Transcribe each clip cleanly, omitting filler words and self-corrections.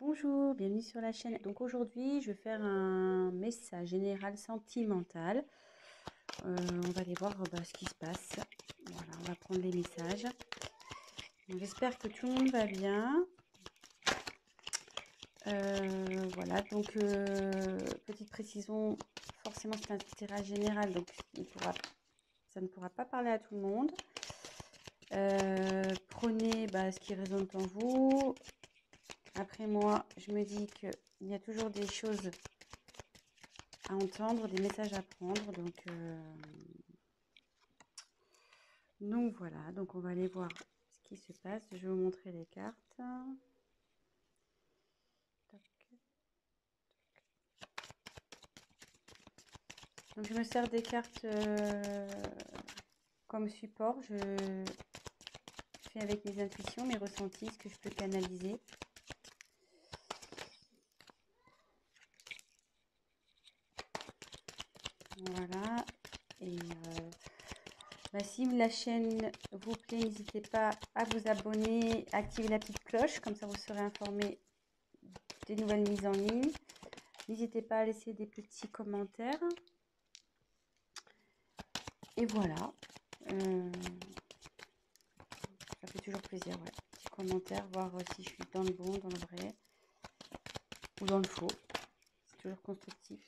Bonjour, bienvenue sur la chaîne. Donc aujourd'hui, je vais faire un message général sentimental. On va aller voir ce qui se passe. Voilà, on va prendre les messages. J'espère que tout le monde va bien. Voilà, donc petite précision, forcément c'est un tirage général, donc ça ne pourra pas parler à tout le monde. Prenez ce qui résonne en vous. Après moi, je me dis qu'il y a toujours des choses à entendre, des messages à prendre. Donc voilà, donc on va aller voir ce qui se passe. Je vais vous montrer les cartes. Tac. Donc je me sers des cartes comme support. Je fais avec mes intuitions, mes ressentis, ce que je peux canaliser. Voilà. Et si la chaîne vous plaît, n'hésitez pas à vous abonner, à activer la petite cloche, comme ça vous serez informé des nouvelles mises en ligne. N'hésitez pas à laisser des petits commentaires. Et voilà. Ça fait toujours plaisir, ouais. Petit commentaire, voir si je suis dans le bon, dans le vrai ou dans le faux. C'est toujours constructif.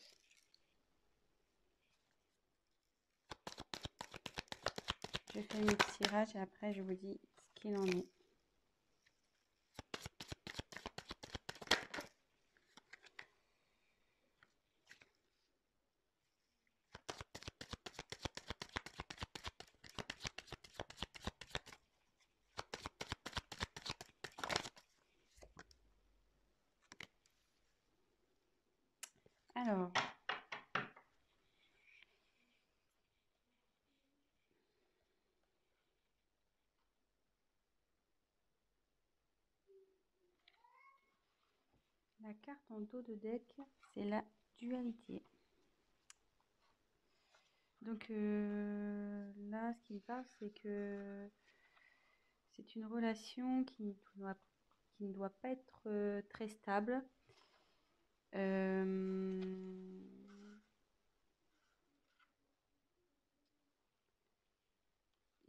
Je fais un petit tirage et après je vous dis ce qu'il en est. Alors, la carte en dos de deck, c'est la dualité. Donc là, ce qui me parle, c'est que c'est une relation qui ne doit pas être très stable.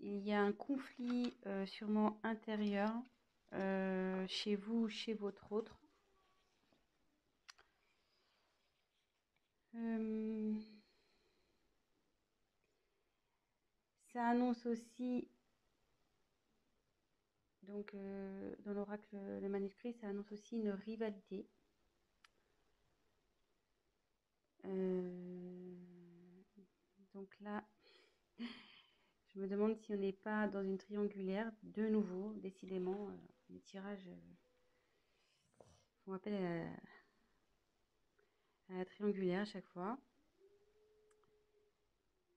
Il y a un conflit sûrement intérieur chez vous, chez votre autre. Ça annonce aussi, donc dans l'oracle, le manuscrit, ça annonce aussi une rivalité. Donc là, je me demande si on n'est pas dans une triangulaire, de nouveau, décidément, les tirages font appel à la triangulaire à chaque fois.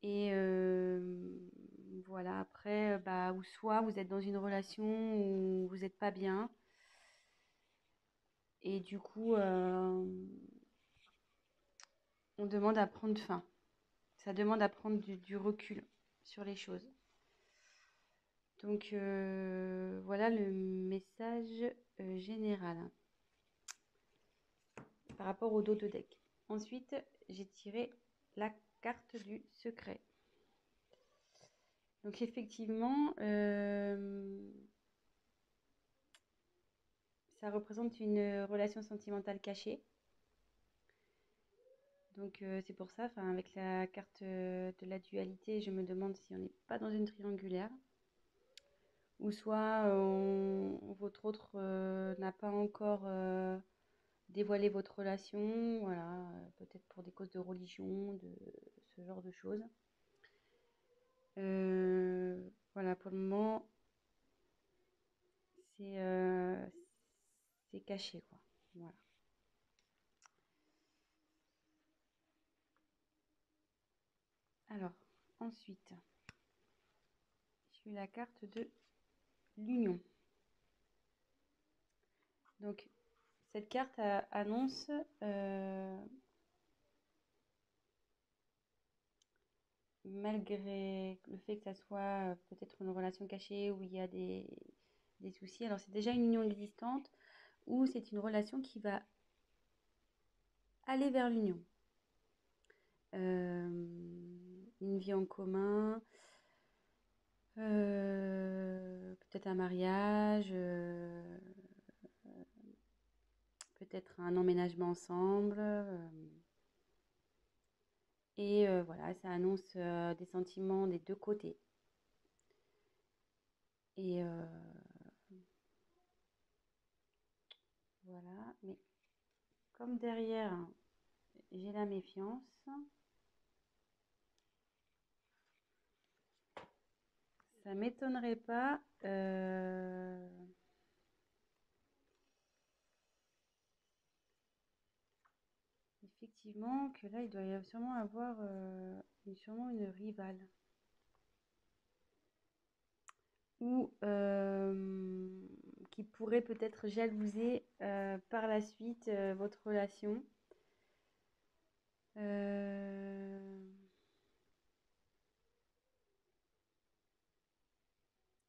Et voilà, après, ou soit vous êtes dans une relation où vous n'êtes pas bien, et du coup, on demande à prendre fin. Ça demande à prendre du recul sur les choses. Donc voilà le message général par rapport au dos de deck. Ensuite, j'ai tiré la carte du secret. Donc effectivement, ça représente une relation sentimentale cachée. Donc c'est pour ça, avec la carte de la dualité, je me demande si on n'est pas dans une triangulaire. Ou soit votre autre n'a pas encore dévoilé votre relation, voilà, peut-être pour des causes de religion, de ce genre de choses. Voilà, pour le moment, c'est caché, quoi. Voilà. Alors, ensuite, j'ai eu la carte de l'union. Donc, cette carte annonce malgré le fait que ça soit peut-être une relation cachée où il y a des soucis. Alors, c'est déjà une union existante ou c'est une relation qui va aller vers l'union. Une vie en commun, peut-être un mariage, peut-être un emménagement ensemble. Et voilà, ça annonce des sentiments des deux côtés. Et voilà, mais comme derrière, j'ai la méfiance, ça m'étonnerait pas effectivement que là, il doit y avoir sûrement avoir sûrement une rivale. Ou qui pourrait peut-être jalouser par la suite votre relation.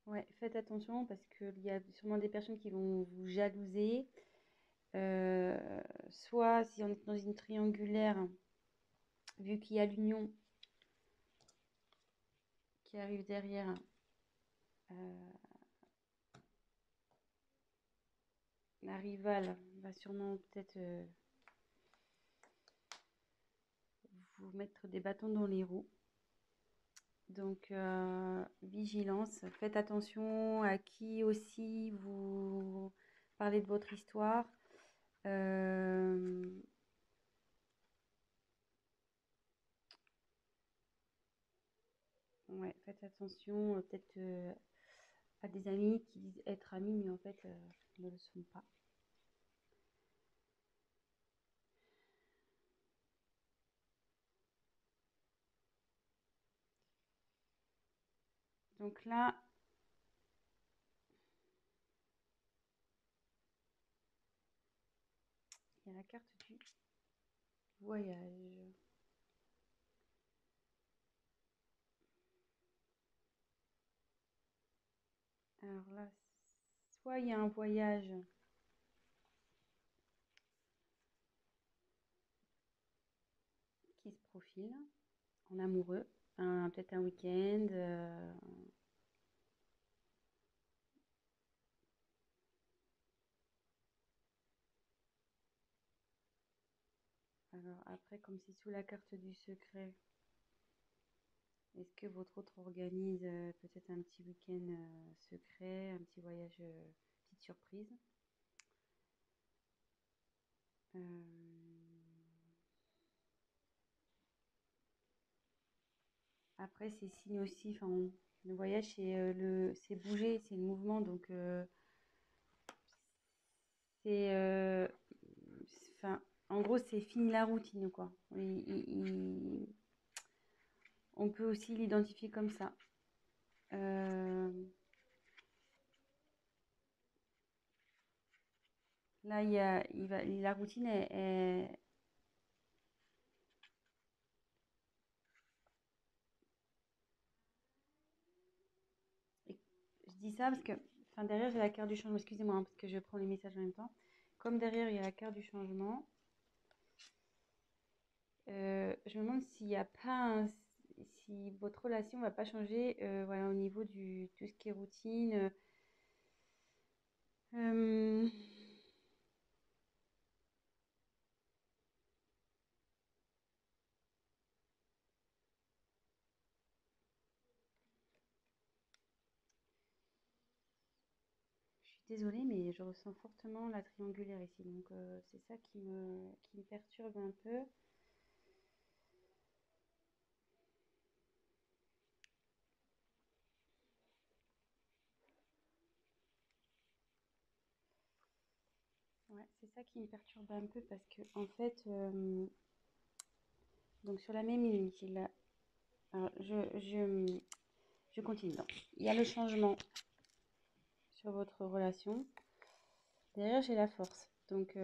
Ouais, faites attention parce qu'il y a sûrement des personnes qui vont vous jalouser. Euh, Soit si on est dans une triangulaire, vu qu'il y a l'union qui arrive derrière, euh, la rivale va sûrement peut-être vous mettre des bâtons dans les roues. Donc, vigilance, faites attention à qui aussi vous parlez de votre histoire. Ouais, faites attention peut-être à des amis qui disent être amis, mais en fait ne le sont pas. Donc là, il y a la carte du voyage. Alors là, soit il y a un voyage qui se profile en amoureux, peut-être un week-end. Alors après, comme c'est sous la carte du secret, est-ce que votre autre organise peut-être un petit week-end secret, un petit voyage, petite surprise? Euh, Après, c'est signe aussi, enfin, le voyage, c'est bouger, c'est le mouvement, donc c'est, enfin, en gros, c'est fini la routine, quoi. On peut aussi l'identifier comme ça. Euh, Là, la routine je dis ça parce que, enfin, derrière, j'ai la carte du changement. Excusez-moi, hein, parce que je prends les messages en même temps. Comme derrière, il y a la carte du changement, je me demande s'il n'y a pas si votre relation ne va pas changer voilà, au niveau du tout ce qui est routine. Euh, je suis désolée, mais je ressens fortement la triangulaire ici. Donc, c'est ça qui me perturbe un peu. Ouais, c'est ça qui me perturbe un peu parce que, en fait, donc sur la même ligne, alors, je continue. Donc, il y a le changement sur votre relation. Derrière, j'ai la force. Donc,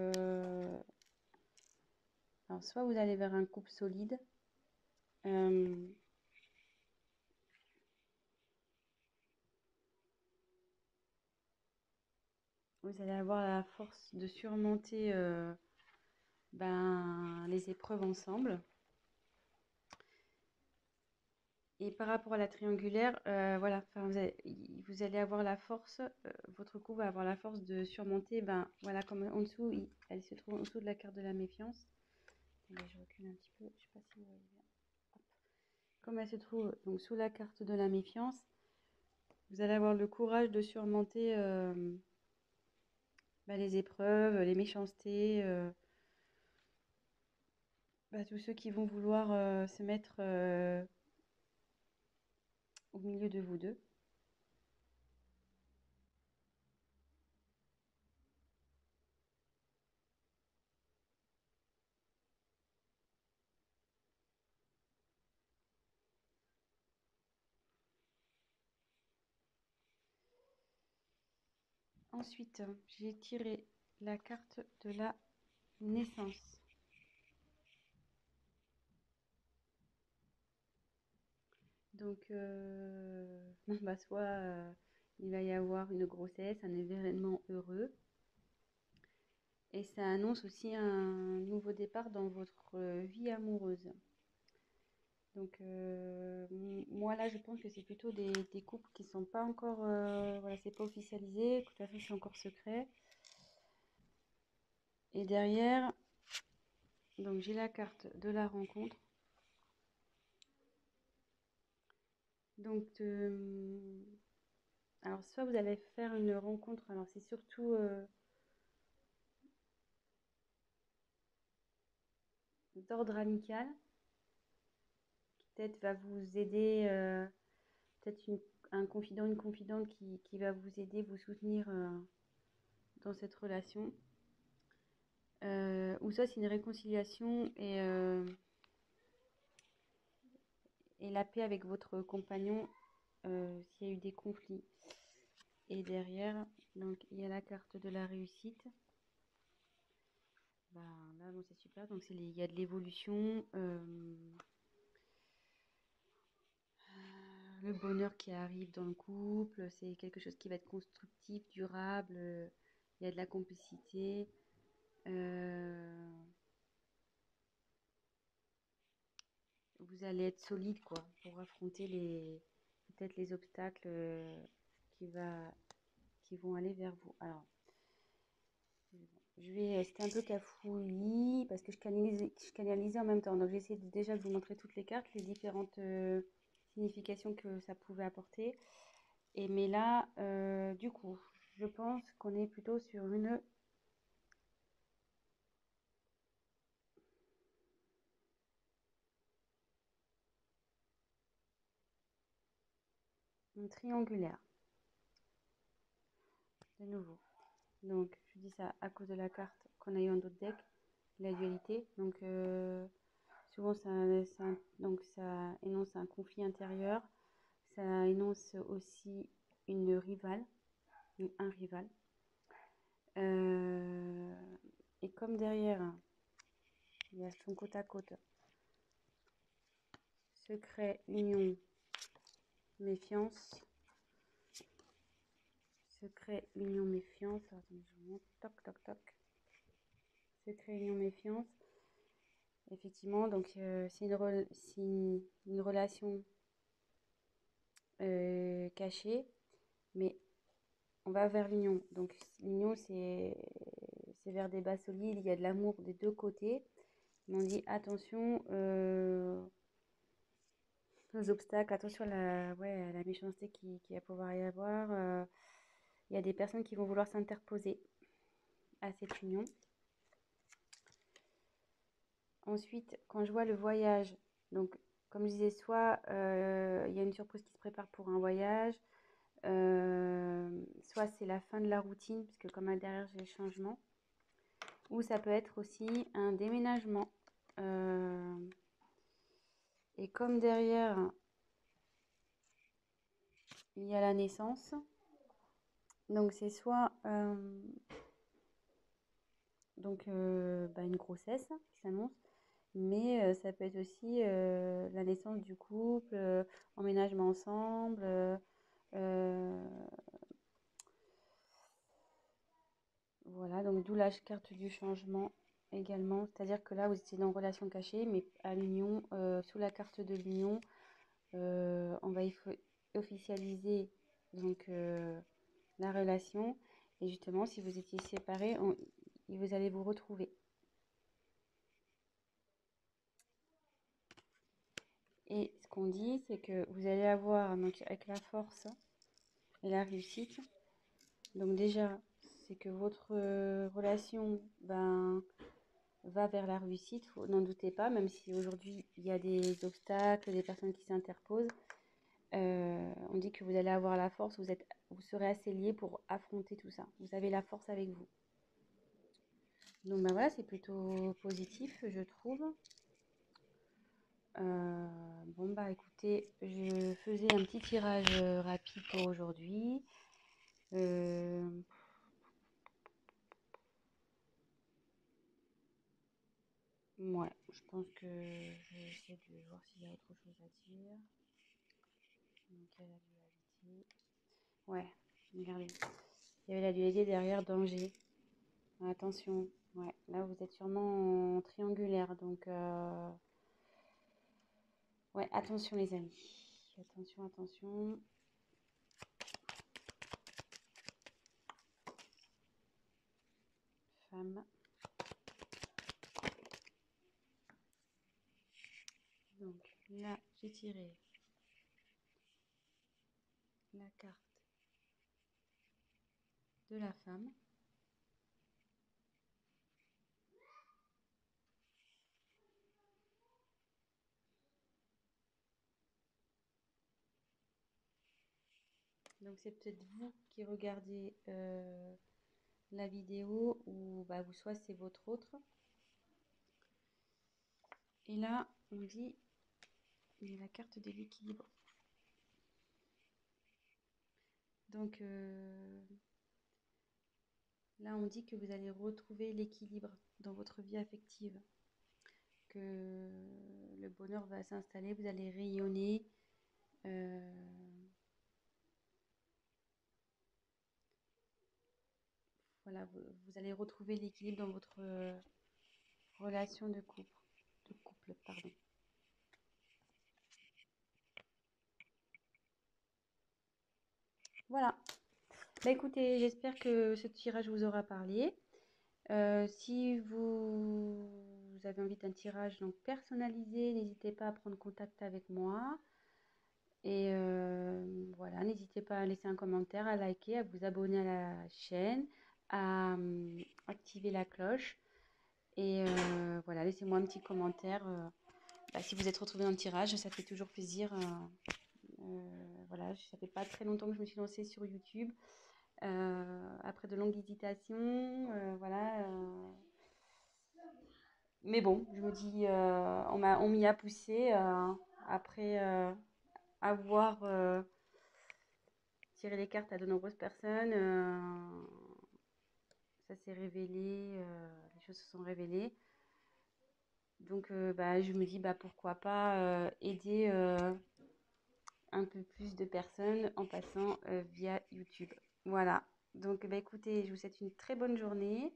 alors, soit vous allez vers un couple solide. euh, vous allez avoir la force de surmonter les épreuves ensemble. Et par rapport à la triangulaire, voilà, vous allez avoir la force, votre couple va avoir la force de surmonter, voilà, comme en dessous, elle se trouve en dessous de la carte de la méfiance. Attendez, je recule un petit peu, je sais pas si vous voyez bien. Hop. Comme elle se trouve donc sous la carte de la méfiance, vous allez avoir le courage de surmonter les épreuves, les méchancetés, tous ceux qui vont vouloir se mettre au milieu de vous deux. Ensuite, j'ai tiré la carte de la naissance. Donc, soit il va y avoir une grossesse, un événement heureux. Et ça annonce aussi un nouveau départ dans votre vie amoureuse. Donc, moi là, je pense que c'est plutôt des couples qui sont pas encore, voilà, c'est pas officialisé, de toute façon, c'est encore secret. Et derrière, donc j'ai la carte de la rencontre. Donc, alors soit vous allez faire une rencontre, alors c'est surtout d'ordre amical, qui peut-être va vous aider, peut-être un confident, une confidente qui va vous aider, vous soutenir dans cette relation. Ou ça, c'est une réconciliation et la paix avec votre compagnon s'il y a eu des conflits. Et derrière, donc il y a la carte de la réussite. Là, bon, c'est super. Donc il y a de l'évolution, le bonheur qui arrive dans le couple. C'est quelque chose qui va être constructif, durable. Il y a de la complicité. Vous allez être solide quoi pour affronter peut-être les obstacles qui vont aller vers vous. Alors, c'était un peu cafouillis parce que je canalisais en même temps. Donc, j'ai essayé déjà de vous montrer toutes les cartes, les différentes significations que ça pouvait apporter. Mais là, du coup, je pense qu'on est plutôt sur une triangulaire, de nouveau. Donc, je dis ça à cause de la carte qu'on a eu en d'autres decks, la dualité. Donc, souvent, ça énonce un conflit intérieur. Ça énonce aussi une rivale, ou un rival. Et comme derrière, il y a son côte à côte, secret, union, méfiance. Secret, union, méfiance. Attendez, je vous montre. Toc, toc, toc. Secret, union, méfiance. Effectivement, donc c'est une relation cachée, mais on va vers l'union. Donc l'union, c'est vers des bases solides, il y a de l'amour des deux côtés. Mais on dit attention aux obstacles, attention à la méchanceté qui va pouvoir y avoir. Il y a des personnes qui vont vouloir s'interposer à cette union. Ensuite, quand je vois le voyage, donc comme je disais, soit il y a une surprise qui se prépare pour un voyage, soit c'est la fin de la routine, puisque comme derrière j'ai le changement, ou ça peut être aussi un déménagement. Et comme derrière il y a la naissance, donc c'est soit une grossesse qui s'annonce, mais ça peut être aussi la naissance du couple, emménagement ensemble, Donc d'où la carte du changement également. C'est-à-dire que là, vous étiez dans relation cachée, mais à l'union, sous la carte de l'union, on va officialiser donc la relation. Et justement, si vous étiez séparés, vous allez vous retrouver. Et ce qu'on dit, c'est que vous allez avoir, donc avec la force et la réussite, donc déjà, c'est que votre relation va vers la réussite, n'en doutez pas, même si aujourd'hui il y a des obstacles, des personnes qui s'interposent. On dit que vous allez avoir la force, vous serez assez liés pour affronter tout ça. Vous avez la force avec vous. Donc ben voilà, c'est plutôt positif, je trouve. Bon bah écoutez, je faisais un petit tirage rapide pour aujourd'hui. Euh, ouais, je pense que je vais essayer de voir s'il y a autre chose à dire. Donc il y a la dualité. Ouais, regardez. Il y avait la dualité derrière danger. Attention, ouais, là vous êtes sûrement en triangulaire, donc ouais, attention les amis. Attention, attention. Femme. Donc là, j'ai tiré la carte de la femme. Donc c'est peut-être vous qui regardez la vidéo ou bah, ou soit c'est votre autre. Et là, on dit il y a la carte de l'équilibre. Donc là, on dit que vous allez retrouver l'équilibre dans votre vie affective, que le bonheur va s'installer, vous allez rayonner. Voilà, vous allez retrouver l'équilibre dans votre relation de couple, pardon. Voilà. Bah écoutez, j'espère que ce tirage vous aura parlé. Si vous avez envie d'un tirage donc personnalisé, n'hésitez pas à prendre contact avec moi. Et voilà, n'hésitez pas à laisser un commentaire, à liker, à vous abonner à la chaîne, à activer la cloche. Et voilà, laissez-moi un petit commentaire. Bah, si vous êtes retrouvé dans le tirage, ça fait toujours plaisir. Voilà, ça fait pas très longtemps que je me suis lancée sur YouTube. Après de longues hésitations, voilà. Mais bon, je me dis, on m'y a poussé après avoir tiré les cartes à de nombreuses personnes. Ça s'est révélé, les choses se sont révélées. Donc, bah, je me dis, bah, pourquoi pas aider un peu plus de personnes en passant via YouTube. Voilà. Donc, bah, écoutez, je vous souhaite une très bonne journée.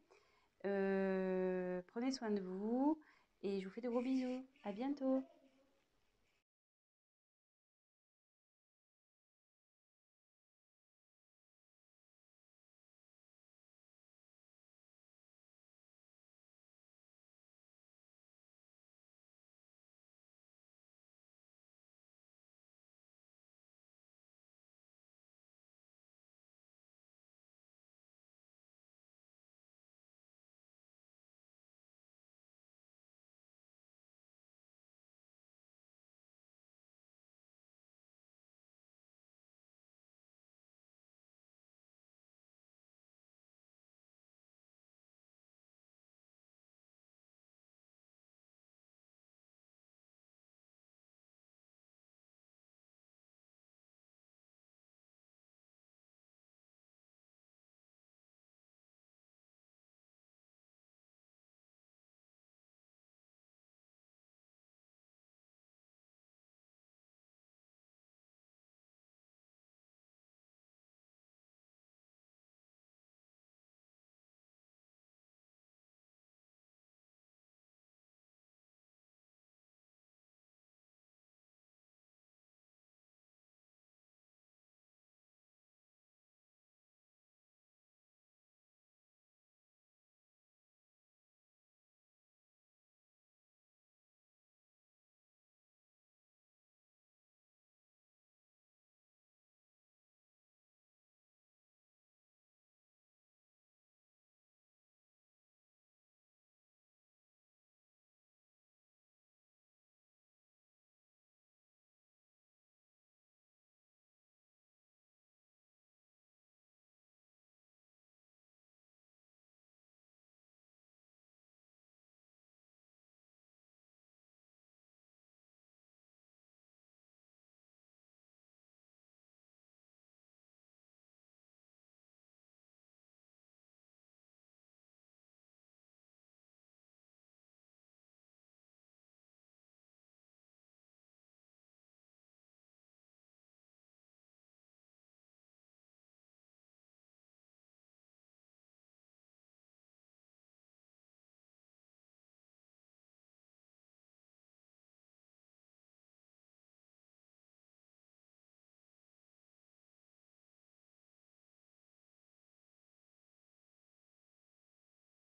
Prenez soin de vous et je vous fais de gros bisous. À bientôt.